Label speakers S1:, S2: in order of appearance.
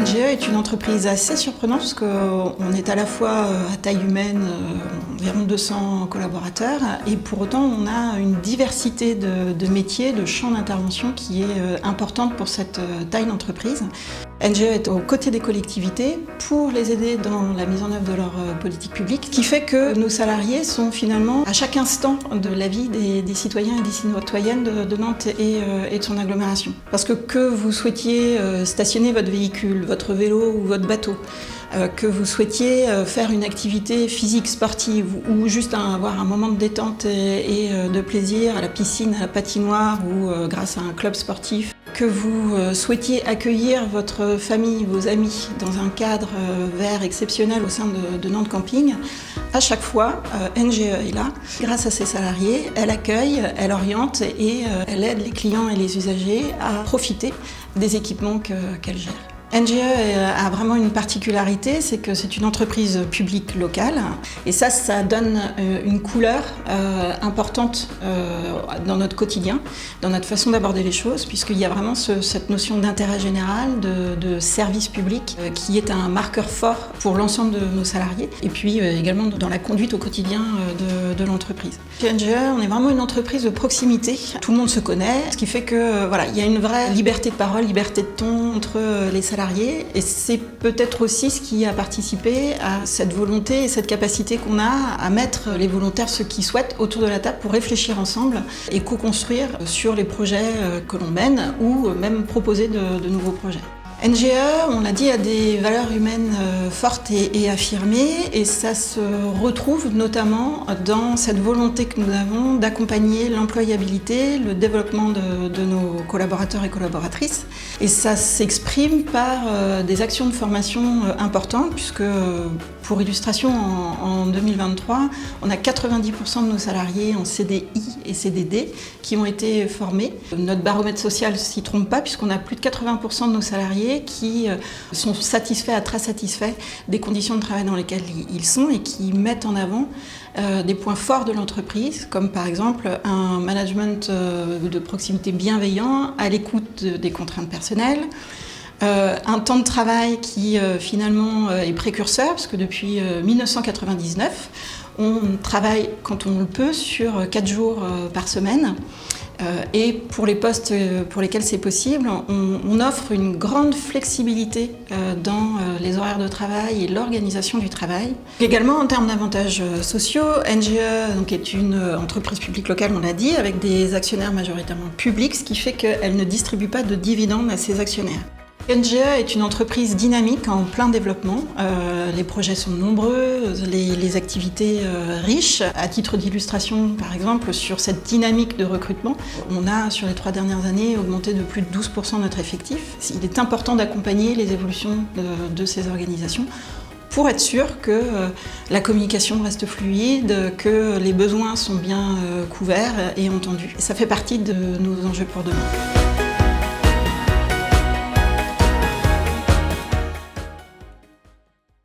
S1: NGE est une entreprise assez surprenante parce qu'on est à la fois à taille humaine, environ 200 collaborateurs, et pour autant on a une diversité de métiers, de champs d'intervention qui est importante pour cette taille d'entreprise. NGE est aux côtés des collectivités pour les aider dans la mise en œuvre de leur politique publique, ce qui fait que nos salariés sont finalement à chaque instant de la vie des citoyens et des citoyennes de Nantes et de son agglomération. Parce que vous souhaitiez stationner votre véhicule, votre vélo ou votre bateau, que vous souhaitiez faire une activité physique, sportive ou juste avoir un moment de détente et de plaisir à la piscine, à la patinoire ou grâce à un club sportif, que vous souhaitiez accueillir votre famille, vos amis dans un cadre vert exceptionnel au sein de Nantes Camping, à chaque fois, NGE est là. Grâce à ses salariés, elle accueille, elle oriente et elle aide les clients et les usagers à profiter des équipements qu'elle gère. NGE a vraiment une particularité, c'est que c'est une entreprise publique locale et ça donne une couleur importante dans notre quotidien, dans notre façon d'aborder les choses, puisqu'il y a vraiment cette notion d'intérêt général, de service public qui est un marqueur fort pour l'ensemble de nos salariés et puis également dans la conduite au quotidien de l'entreprise. Chez NGE, on est vraiment une entreprise de proximité, tout le monde se connaît, ce qui fait que voilà, il y a une vraie liberté de parole, liberté de ton entre les salariés. Et c'est peut-être aussi ce qui a participé à cette volonté et cette capacité qu'on a à mettre les volontaires, ceux qui souhaitent, autour de la table pour réfléchir ensemble et co-construire sur les projets que l'on mène ou même proposer de nouveaux projets. NGE, on l'a dit, a des valeurs humaines fortes et affirmées et ça se retrouve notamment dans cette volonté que nous avons d'accompagner l'employabilité, le développement de nos collaborateurs et collaboratrices. Et ça s'exprime par des actions de formation importantes puisque, pour illustration, en 2023, on a 90% de nos salariés en CDI et CDD qui ont été formés. Notre baromètre social ne s'y trompe pas puisqu'on a plus de 80% de nos salariés qui sont satisfaits à très satisfaits des conditions de travail dans lesquelles ils sont et qui mettent en avant des points forts de l'entreprise, comme par exemple un management de proximité bienveillant, à l'écoute des contraintes personnelles, un temps de travail qui finalement est précurseur, parce que depuis 1999, on travaille quand on le peut sur 4 jours par semaine. Et pour les postes pour lesquels c'est possible, on offre une grande flexibilité dans les horaires de travail et l'organisation du travail. Également en termes d'avantages sociaux, NGE donc, est une entreprise publique locale, on l'a dit, avec des actionnaires majoritairement publics, ce qui fait qu'elle ne distribue pas de dividendes à ses actionnaires. NGE est une entreprise dynamique en plein développement. Les projets sont nombreux, les activités riches. À titre d'illustration, par exemple, sur cette dynamique de recrutement, on a, sur les 3 dernières années, augmenté de plus de 12% notre effectif. Il est important d'accompagner les évolutions de ces organisations pour être sûr que la communication reste fluide, que les besoins sont bien couverts et entendus. Ça fait partie de nos enjeux pour demain.